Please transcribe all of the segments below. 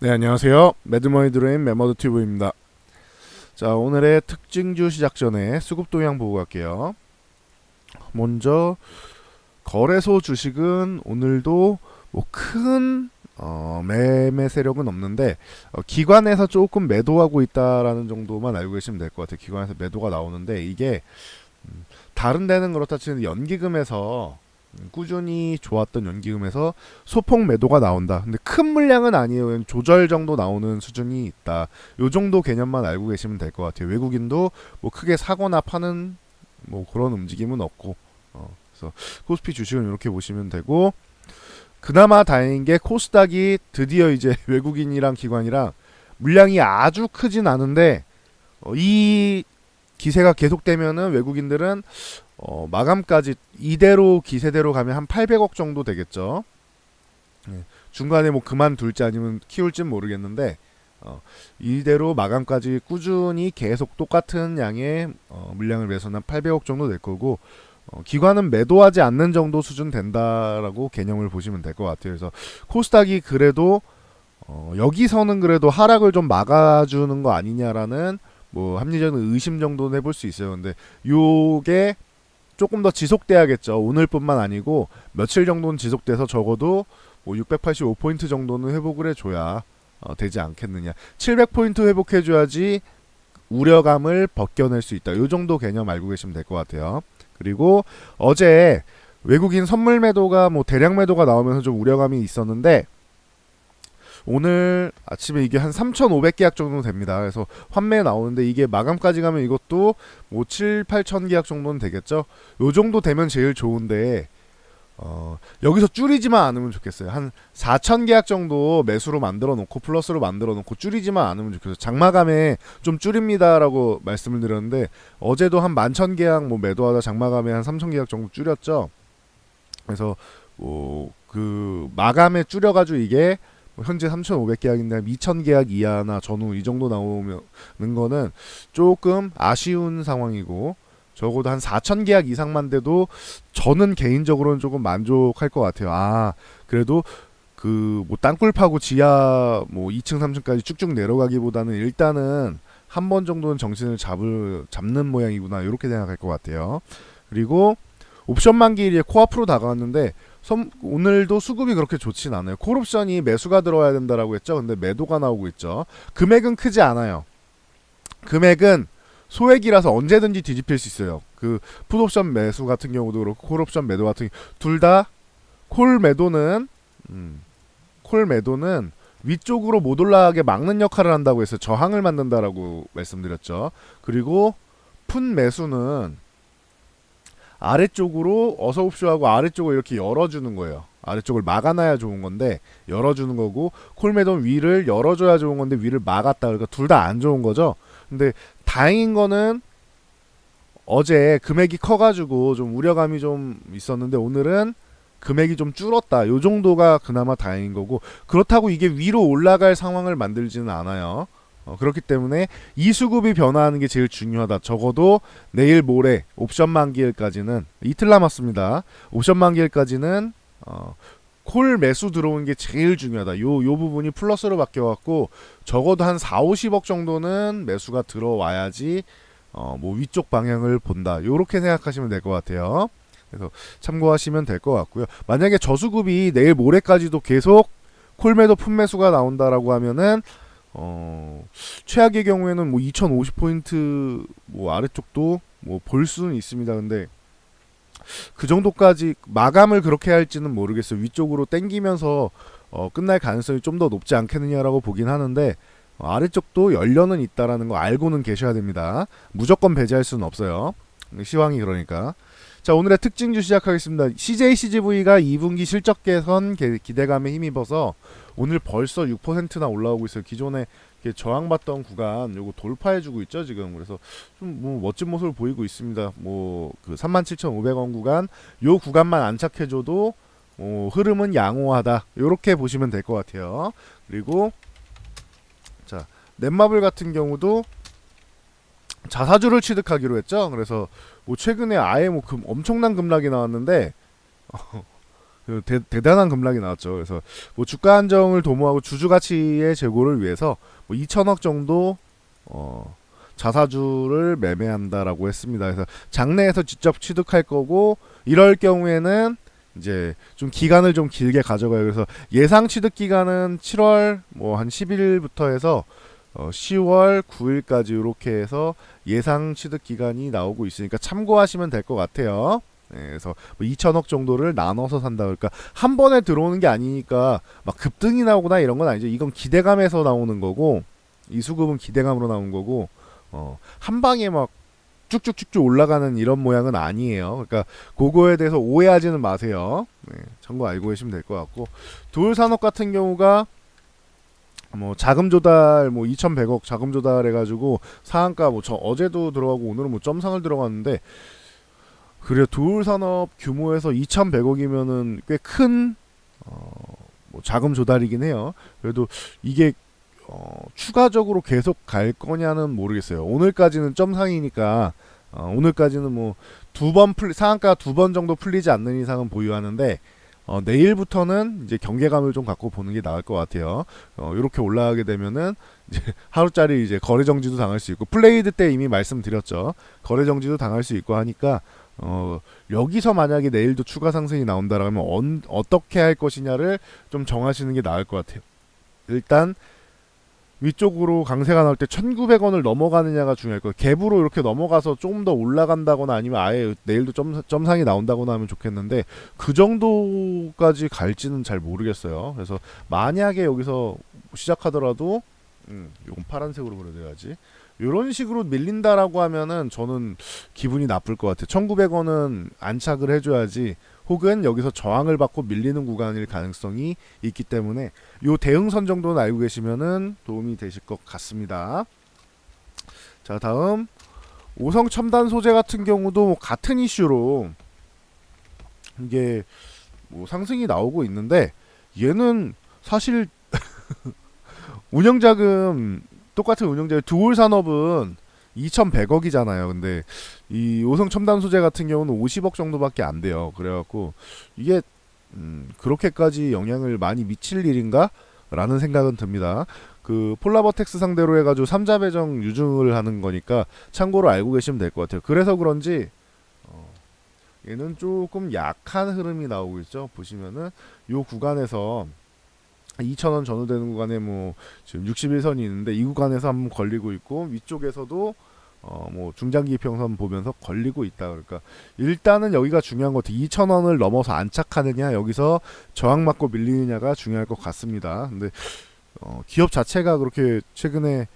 네, 안녕하세요. 매드머니 드로인 매머드튜브입니다. 자, 오늘의 특징주 시작 전에 수급 동향 보고 갈게요. 먼저 거래소 주식은 오늘도 큰 매매 세력은 없는데 기관에서 조금 매도하고 있다라는 정도만 알고 계시면 될 것 같아요. 기관에서 매도가 나오는데 이게 다른 데는 그렇다 치는 연기금에서 꾸준히 좋았던 연기금에서 소폭 매도가 나온다. 근데 큰 물량은 아니에요. 조절 정도 나오는 수준이 있다. 요 정도 개념만 알고 계시면 될 것 같아요. 외국인도 뭐 크게 사거나 파는 뭐 그런 움직임은 없고, 그래서 코스피 주식은 이렇게 보시면 되고, 그나마 다행인 게 코스닥이 드디어 이제 외국인이랑 기관이랑 물량이 아주 크진 않은데 이 기세가 계속되면은 외국인들은 마감까지 이대로 기세대로 가면 한 800억 정도 되겠죠. 네. 중간에 뭐 그만둘지 아니면 키울지 모르겠는데 이대로 마감까지 꾸준히 계속 똑같은 양의 물량을 매수한 800억 정도 될 거고, 기관은 매도하지 않는 정도 수준 된다라고 개념을 보시면 될 것 같아요. 그래서 코스닥이 그래도 여기서는 그래도 하락을 좀 막아주는 거 아니냐라는 뭐 합리적인 의심 정도는 해볼 수 있어요. 근데 요게 조금 더 지속돼야겠죠. 오늘뿐만 아니고 며칠 정도는 지속돼서 적어도 뭐 685포인트 정도는 회복을 해줘야 되지 않겠느냐. 700포인트 회복해줘야지 우려감을 벗겨낼 수 있다. 요 정도 개념 알고 계시면 될 것 같아요. 그리고 어제 외국인 선물 매도가 뭐 대량 매도가 나오면서 좀 우려감이 있었는데 오늘 아침에 이게 한 3,500계약 정도 됩니다. 그래서 환매 나오는데 이게 마감까지 가면 이것도 뭐 7, 8천 계약 정도는 되겠죠. 요 정도 되면 제일 좋은데 여기서 줄이지만 않으면 좋겠어요. 한 4천 계약 정도 매수로 만들어 놓고 플러스로 만들어 놓고 줄이지만 않으면 좋겠어요. 장마감에 좀 줄입니다라고 말씀을 드렸는데 어제도 한 11,000 계약 뭐 매도하다 장마감에 한 3천 계약 정도 줄였죠. 그래서 뭐 그 마감에 줄여가지고 이게 현재 3,500계약인데 2,000계약 이하나 전후 이 정도 나오는 거는 조금 아쉬운 상황이고, 적어도 한 4,000계약 이상만 돼도 저는 개인적으로는 조금 만족할 것 같아요. 그래도 그 뭐 땅굴 파고 지하 뭐 2층 3층까지 쭉쭉 내려가기보다는 일단은 한 번 정도는 정신을 잡는 모양이구나, 이렇게 생각할 것 같아요. 그리고 옵션 만기일에 코앞으로 다가왔는데 오늘도 수급이 그렇게 좋진 않아요. 콜옵션이 매수가 들어와야 된다라고 했죠. 근데 매도가 나오고 있죠. 금액은 크지 않아요. 금액은 소액이라서 언제든지 뒤집힐 수 있어요. 그 풋옵션 매수 같은 경우도 그렇고 콜옵션 매도 같은 둘 다 콜 매도는 위쪽으로 못 올라가게 막는 역할을 한다고 해서 저항을 만든다라고 말씀드렸죠. 그리고 풋 매수는 아래쪽으로 어서옵쇼하고 아래쪽을 이렇게 열어주는 거예요. 아래쪽을 막아놔야 좋은 건데 열어주는 거고, 콜매도는 위를 열어줘야 좋은 건데 위를 막았다. 그러니까 둘 다 안 좋은 거죠. 근데 다행인 거는 어제 금액이 커가지고 좀 우려감이 좀 있었는데 오늘은 금액이 좀 줄었다. 요 정도가 그나마 다행인 거고, 그렇다고 이게 위로 올라갈 상황을 만들지는 않아요. 그렇기 때문에 이 수급이 변화하는 게 제일 중요하다. 적어도 내일 모레 옵션 만기일까지는 이틀 남았습니다. 옵션 만기일까지는 콜 매수 들어오는 게 제일 중요하다. 요 부분이 플러스로 바뀌어갖고 적어도 한 4, 50억 정도는 매수가 들어와야지 뭐 위쪽 방향을 본다. 요렇게 생각하시면 될 것 같아요. 그래서 참고하시면 될 것 같고요. 만약에 저수급이 내일 모레까지도 계속 콜매도 풋매수가 나온다라고 하면은 최악의 경우에는 뭐 2050포인트 뭐 아래쪽도 뭐 볼 수는 있습니다. 근데 그 정도까지 마감을 그렇게 할지는 모르겠어요. 위쪽으로 땡기면서 끝날 가능성이 좀 더 높지 않겠느냐라고 보긴 하는데, 아래쪽도 열려는 있다라는 거 알고는 계셔야 됩니다. 무조건 배제할 수는 없어요. 시황이 그러니까. 자, 오늘의 특징주 시작하겠습니다. CJCGV가 2분기 실적 개선 기대감에 힘입어서 오늘 벌써 6%나 올라오고 있어요. 기존에 저항받던 구간 요거 돌파해주고 있죠 지금. 그래서 좀 뭐 멋진 모습을 보이고 있습니다. 뭐 그 37,500원 구간, 요 구간만 안착해줘도 흐름은 양호하다. 요렇게 보시면 될 것 같아요. 그리고 자, 넷마블 같은 경우도 자사주를 취득하기로 했죠. 그래서 뭐 최근에 아예 뭐 엄청난 급락이 나왔는데 대단한 급락이 나왔죠. 그래서 뭐 주가 안정을 도모하고 주주 가치의 제고를 위해서 뭐 2천억 정도 자사주를 매매한다라고 했습니다. 그래서 장내에서 직접 취득할 거고 이럴 경우에는 이제 좀 기간을 좀 길게 가져가요. 그래서 예상 취득 기간은 7월 뭐 한 10일부터 해서 10월 9일까지 이렇게 해서 예상 취득 기간이 나오고 있으니까 참고하시면 될 것 같아요. 네, 그래서 뭐 2천억 정도를 나눠서 산다. 그러니까 한 번에 들어오는 게 아니니까 막 급등이 나오거나 이런 건 아니죠. 이건 기대감에서 나오는 거고 이 수급은 기대감으로 나온 거고 한 방에 막 쭉쭉쭉쭉 올라가는 이런 모양은 아니에요. 그러니까 그거에 대해서 오해하지는 마세요. 네, 참고 알고 계시면 될 것 같고 두울산업 같은 경우가 뭐 자금 조달 뭐 2,100억 자금 조달 해가지고 상한가 뭐 저 어제도 들어가고 오늘은 뭐 점상을 들어갔는데 그래 두울산업 규모에서 2,100억이면은 꽤 큰 뭐 자금 조달이긴 해요. 그래도 이게 추가적으로 계속 갈 거냐는 모르겠어요. 오늘까지는 점상이니까 오늘까지는 뭐 상한가 2번 정도 풀리지 않는 이상은 보유하는데 내일부터는 이제 경계감을 좀 갖고 보는 게 나을 것 같아요. 이렇게 올라가게 되면은 이제 하루짜리 이제 거래 정지도 당할 수 있고 플레이드 때 이미 말씀드렸죠. 거래 정지도 당할 수 있고 하니까 여기서 만약에 내일도 추가 상승이 나온다라면 어떻게 할 것이냐를 좀 정하시는 게 나을 것 같아요. 일단 위쪽으로 강세가 나올 때 1,900원을 넘어가느냐가 중요할 거예요. 갭으로 이렇게 넘어가서 조금 더 올라간다거나 아니면 아예 내일도 점상이 나온다거나 하면 좋겠는데 그 정도까지 갈지는 잘 모르겠어요. 그래서 만약에 여기서 시작하더라도 이건 파란색으로 그려줘야지. 이런 식으로 밀린다라고 하면은 저는 기분이 나쁠 것 같아요. 1,900원은 안착을 해줘야지 혹은 여기서 저항을 받고 밀리는 구간일 가능성이 있기 때문에 요 대응선 정도는 알고 계시면은 도움이 되실 것 같습니다. 자, 다음 오성 첨단 소재 같은 경우도 뭐 같은 이슈로 이게 뭐 상승이 나오고 있는데 얘는 사실 운영자금 똑같은 운영자의 두올산업은 2,100억이잖아요. 근데 이 오성 첨단 소재 같은 경우는 50억 정도밖에 안 돼요. 그래갖고 이게 그렇게까지 영향을 많이 미칠 일인가? 라는 생각은 듭니다. 그 폴라버텍스 상대로 해가지고 3자 배정 유증을 하는 거니까 참고로 알고 계시면 될 것 같아요. 그래서 그런지 얘는 조금 약한 흐름이 나오고 있죠. 보시면은 요 구간에서 2,000원 전후되는 구간에 뭐 지금 61선이 있는데 이 구간에서 한번 걸리고 있고 위쪽에서도 뭐 중장기 평선 보면서 걸리고 있다. 그러니까 일단은 여기가 중요한 것 같아요. 2,000원을 넘어서 안착하느냐 여기서 저항 맞고 밀리느냐가 중요할 것 같습니다. 근데 기업 자체가 그렇게 최근에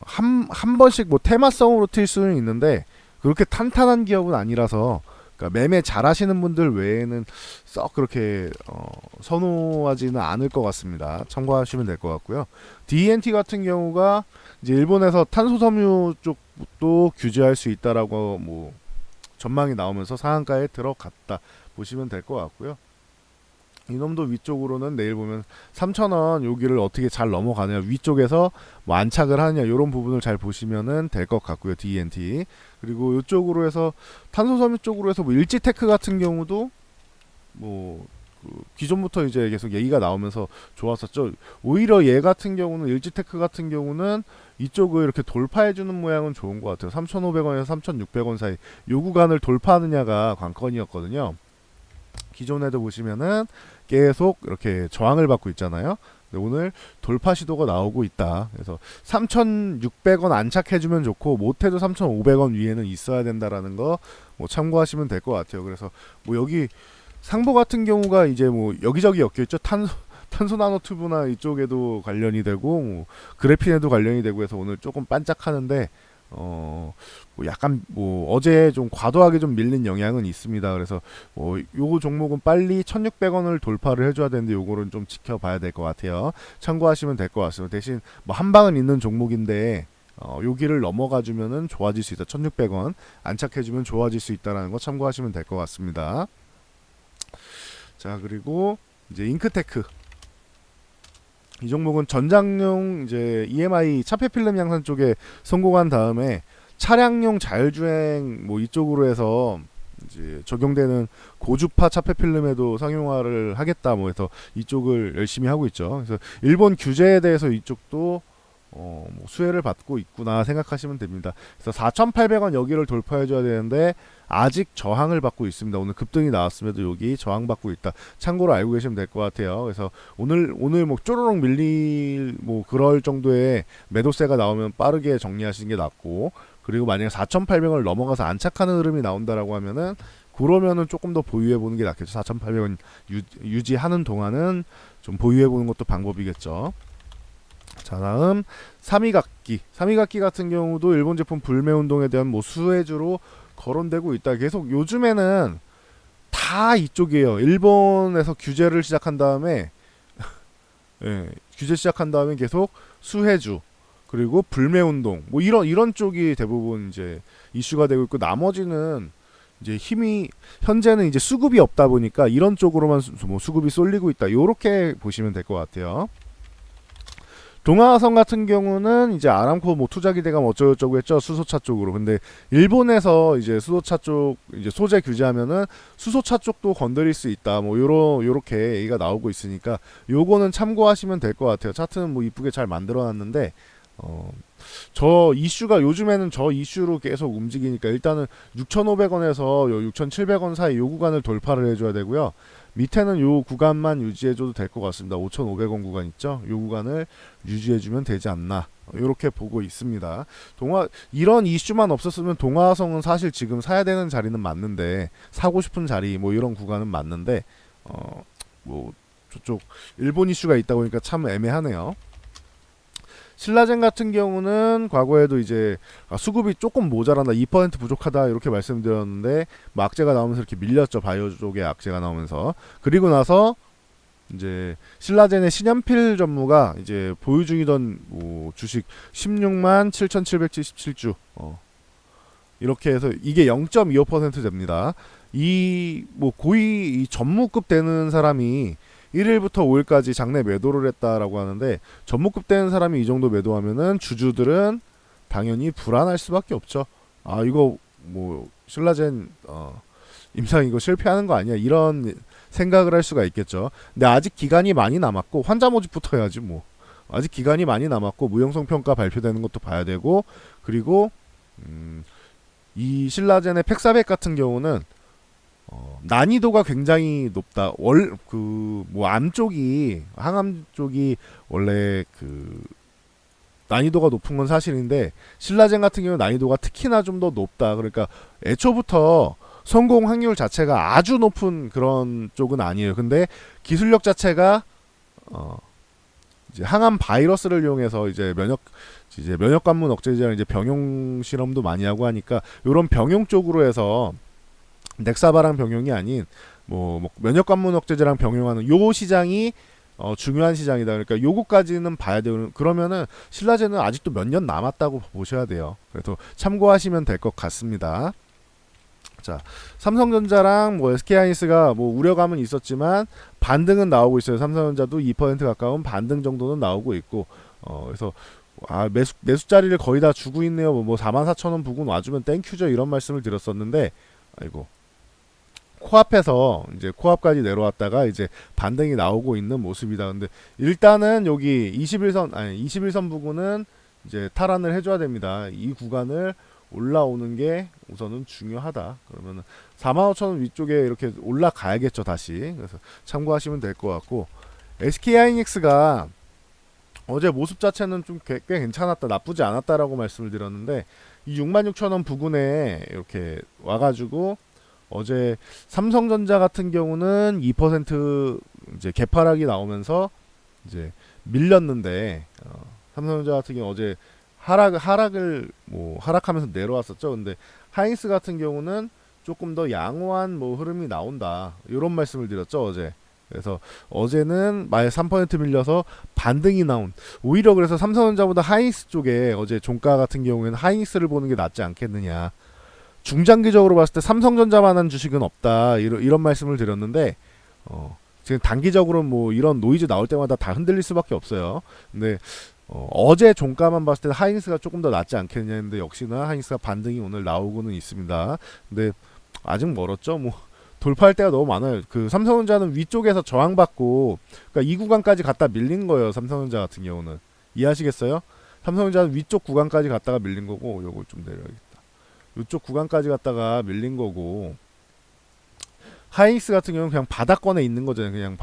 한 번씩 뭐 테마성으로 튈 수는 있는데 그렇게 탄탄한 기업은 아니라서 그러니까 매매 잘하시는 분들 외에는 썩 그렇게 선호하지는 않을 것 같습니다. 참고하시면 될 것 같고요. D&T 같은 경우가 이제 일본에서 탄소섬유 쪽도 규제할 수 있다라고 뭐 전망이 나오면서 상한가에 들어갔다 보시면 될 것 같고요. 이놈도 위쪽으로는 내일 보면 3,000원 여기를 어떻게 잘 넘어가느냐 위쪽에서 뭐 안착을 하느냐 이런 부분을 잘 보시면은 될 것 같고요. D&T 그리고 이쪽으로 해서 탄소섬유 쪽으로 해서 뭐 일지테크 같은 경우도 뭐 기존부터 이제 계속 얘기가 나오면서 좋았었죠. 오히려 얘 같은 경우는 일지테크 같은 경우는 이쪽을 이렇게 돌파해주는 모양은 좋은 것 같아요. 3,500원에서 3,600원 사이 요 구간을 돌파하느냐가 관건이었거든요. 기존에도 보시면은 계속 이렇게 저항을 받고 있잖아요. 근데 오늘 돌파 시도가 나오고 있다. 그래서 3,600원 안착해주면 좋고 못해도 3,500원 위에는 있어야 된다라는 거 뭐 참고하시면 될 것 같아요. 그래서 뭐 여기 상보 같은 경우가 이제 뭐 여기저기 엮여있죠. 탄소 나노튜브나 이쪽에도 관련이 되고 뭐 그래핀에도 관련이 되고 해서 오늘 조금 반짝하는데 뭐 약간 뭐 어제 좀 과도하게 좀 밀린 영향은 있습니다. 그래서 요 종목은 빨리 1,600원을 돌파를 해줘야 되는데 요거는 좀 지켜봐야 될 것 같아요. 참고하시면 될 것 같습니다. 대신 뭐 한 방은 있는 종목인데 여기를 넘어가 주면은 좋아질 수 있다. 1,600원 안착해주면 좋아질 수 있다라는 거 참고하시면 될 것 같습니다. 자 그리고 이제 잉크테크 이 종목은 전장용 이제 EMI 차폐 필름 양산 쪽에 성공한 다음에 차량용 자율주행 뭐 이쪽으로 해서 이제 적용되는 고주파 차폐 필름에도 상용화를 하겠다 뭐 해서 이쪽을 열심히 하고 있죠. 그래서 일본 규제에 대해서 이쪽도 뭐 수혜를 받고 있구나 생각하시면 됩니다. 그래서 4,800원 여기를 돌파해 줘야 되는데 아직 저항을 받고 있습니다. 오늘 급등이 나왔음에도 여기 저항받고 있다. 참고로 알고 계시면 될 것 같아요. 그래서 오늘 뭐 쪼르륵 밀릴 뭐 그럴 정도의 매도세가 나오면 빠르게 정리하시는 게 낫고, 그리고 만약에 4,800원을 넘어가서 안착하는 흐름이 나온다라고 하면은 그러면은 조금 더 보유해 보는 게 낫겠죠. 4,800원 유지하는 동안은 좀 보유해 보는 것도 방법이겠죠. 자, 다음 3위각기. 3위각기 같은 경우도 일본 제품 불매 운동에 대한 뭐 수혜주로 거론되고 있다. 계속 요즘에는 다 이쪽이에요. 일본에서 규제를 시작한 다음에 예, 규제 시작한 다음에 계속 수혜주 그리고 불매 운동 뭐 이런 쪽이 대부분 이제 이슈가 되고 있고, 나머지는 이제 힘이 현재는 이제 수급이 없다 보니까 이런 쪽으로만 뭐 수급이 쏠리고 있다. 요렇게 보시면 될 것 같아요. 동아화성 같은 경우는 이제 아람코 뭐 투자 기대감 어쩌고저쩌고 했죠. 수소차 쪽으로. 근데 일본에서 이제 수소차 쪽 이제 소재 규제하면은 수소차 쪽도 건드릴 수 있다. 뭐 요렇게 얘기가 나오고 있으니까 요거는 참고하시면 될 것 같아요. 차트는 뭐 이쁘게 잘 만들어 놨는데 저 이슈가 요즘에는 저 이슈로 계속 움직이니까 일단은 6,500원에서 6,700원 사이 요 구간을 돌파를 해줘야 되고요. 밑에는 요 구간만 유지해줘도 될 것 같습니다. 5,500원 구간 있죠? 요 구간을 유지해주면 되지 않나, 이렇게 보고 있습니다. 이런 이슈만 없었으면 동아화성은 사실 지금 사야 되는 자리는 맞는데, 사고 싶은 자리 뭐 이런 구간은 맞는데 뭐 저쪽 일본 이슈가 있다 보니까 참 애매하네요. 신라젠 같은 경우는 과거에도 이제 수급이 조금 모자란다, 2% 부족하다 이렇게 말씀드렸는데 뭐 악재가 나오면서 이렇게 밀렸죠. 바이오 쪽에 악재가 나오면서. 그리고 나서 이제 신라젠의 신현필 전무가 이제 보유 중이던 뭐 주식 16만 7,777주 이렇게 해서 이게 0.25% 됩니다. 이 뭐 고위 이 전무급 되는 사람이 1일부터 5일까지 장내 매도를 했다라고 하는데, 전무급 되는 사람이 이 정도 매도하면은 주주들은 당연히 불안할 수밖에 없죠. 아, 이거 뭐 신라젠 임상 이거 실패하는 거 아니야, 이런 생각을 할 수가 있겠죠. 근데 아직 기간이 많이 남았고 환자 모집부터 해야지 뭐. 아직 기간이 많이 남았고 무용성 평가 발표되는 것도 봐야 되고, 그리고 이 신라젠의 팩사백 같은 경우는 난이도가 굉장히 높다. 뭐 암 쪽이, 항암 쪽이 원래 그 난이도가 높은 건 사실인데, 신라젠 같은 경우 난이도가 특히나 좀 더 높다. 그러니까 애초부터 성공 확률 자체가 아주 높은 그런 쪽은 아니에요. 근데 기술력 자체가 이제 항암 바이러스를 이용해서 이제 면역 관문 억제제랑 이제 병용 실험도 많이 하고 하니까 요런 병용 쪽으로 해서 넥사바랑 병용이 아닌 뭐 면역 관문 억제제랑 병용하는 요 시장이 중요한 시장이다. 그러니까 요거까지는 봐야 돼요. 그러면은 신라젠은 아직도 몇 년 남았다고 보셔야 돼요. 그래서 참고하시면 될 것 같습니다. 자, 삼성전자랑 뭐 SK하이닉스가 뭐 우려감은 있었지만 반등은 나오고 있어요. 삼성전자도 2% 가까운 반등 정도는 나오고 있고, 그래서 매수 자리를 거의 다 주고 있네요. 뭐 44,000원 부근 와주면 땡큐죠, 이런 말씀을 드렸었는데, 아이고, 코앞에서 이제 코앞까지 내려왔다가 이제 반등이 나오고 있는 모습이다. 근데 일단은 여기 21선 부근은 이제 탈환을 해줘야 됩니다. 이 구간을 올라오는 게 우선은 중요하다. 그러면은 45,000원 위쪽에 이렇게 올라가야겠죠, 다시. 그래서 참고하시면 될 것 같고, SK하이닉스가 어제 모습 자체는 좀 꽤 괜찮았다, 나쁘지 않았다라고 말씀을 드렸는데, 이 66,000원 부근에 이렇게 와가지고 어제 삼성전자 같은 경우는 2% 이제 개파락이 나오면서 이제 밀렸는데, 삼성전자 같은 경우 어제 하락을 뭐 하락하면서 내려왔었죠. 근데 하이닉스 같은 경우는 조금 더 양호한 뭐 흐름이 나온다, 이런 말씀을 드렸죠, 어제. 그래서 어제는 마에 3% 밀려서 반등이 나온, 오히려 그래서 삼성전자보다 하이닉스 쪽에 어제 종가 같은 경우에는 하이닉스를 보는 게 낫지 않겠느냐. 중장기적으로 봤을 때 삼성전자만한 주식은 없다, 이런 말씀을 드렸는데, 지금 단기적으로 뭐 이런 노이즈 나올 때마다 다 흔들릴 수밖에 없어요. 근데 어제 종가만 봤을 때 하이닉스가 조금 더 낫지 않겠냐 했는데, 역시나 하이닉스가 반등이 오늘 나오고는 있습니다. 근데 아직 멀었죠. 뭐 돌파할 때가 너무 많아요. 그 삼성전자는 위쪽에서 저항받고 그러니까 이 구간까지 갔다 밀린 거예요. 삼성전자 같은 경우는 이해하시겠어요? 삼성전자는 위쪽 구간까지 갔다가 밀린 거고 요걸 좀 내려야겠다. 이쪽 구간까지 갔다가 밀린 거고 하이닉스 같은 경우는 그냥 바닥권에 있는 거잖아요. 그냥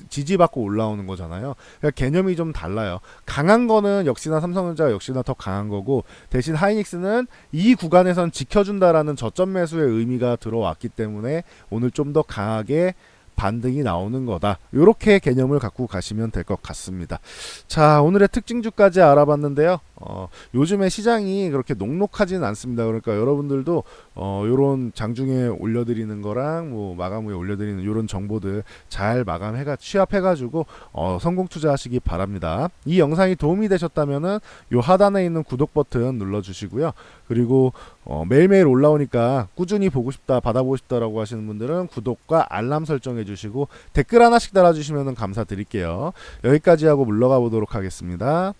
지지받고 올라오는 거잖아요. 그러니까 개념이 좀 달라요. 강한 거는 역시나 삼성전자가 역시나 더 강한 거고 대신 하이닉스는 이 구간에선 지켜준다라는 저점 매수의 의미가 들어왔기 때문에 오늘 좀 더 강하게 반등이 나오는 거다. 이렇게 개념을 갖고 가시면 될 것 같습니다. 자, 오늘의 특징주까지 알아봤는데요. 요즘에 시장이 그렇게 녹록하지는 않습니다. 그러니까 여러분들도 요런 장중에 올려드리는 거랑 뭐 마감 후에 올려드리는 요런 정보들 잘 취합해가지고 성공 투자하시기 바랍니다. 이 영상이 도움이 되셨다면은 요 하단에 있는 구독 버튼 눌러주시고요. 그리고 매일매일 올라오니까 꾸준히 보고 싶다, 받아보고 싶다라고 하시는 분들은 구독과 알람 설정해 주시고 댓글 하나씩 달아주시면 감사드릴게요. 여기까지 하고 물러가 보도록 하겠습니다.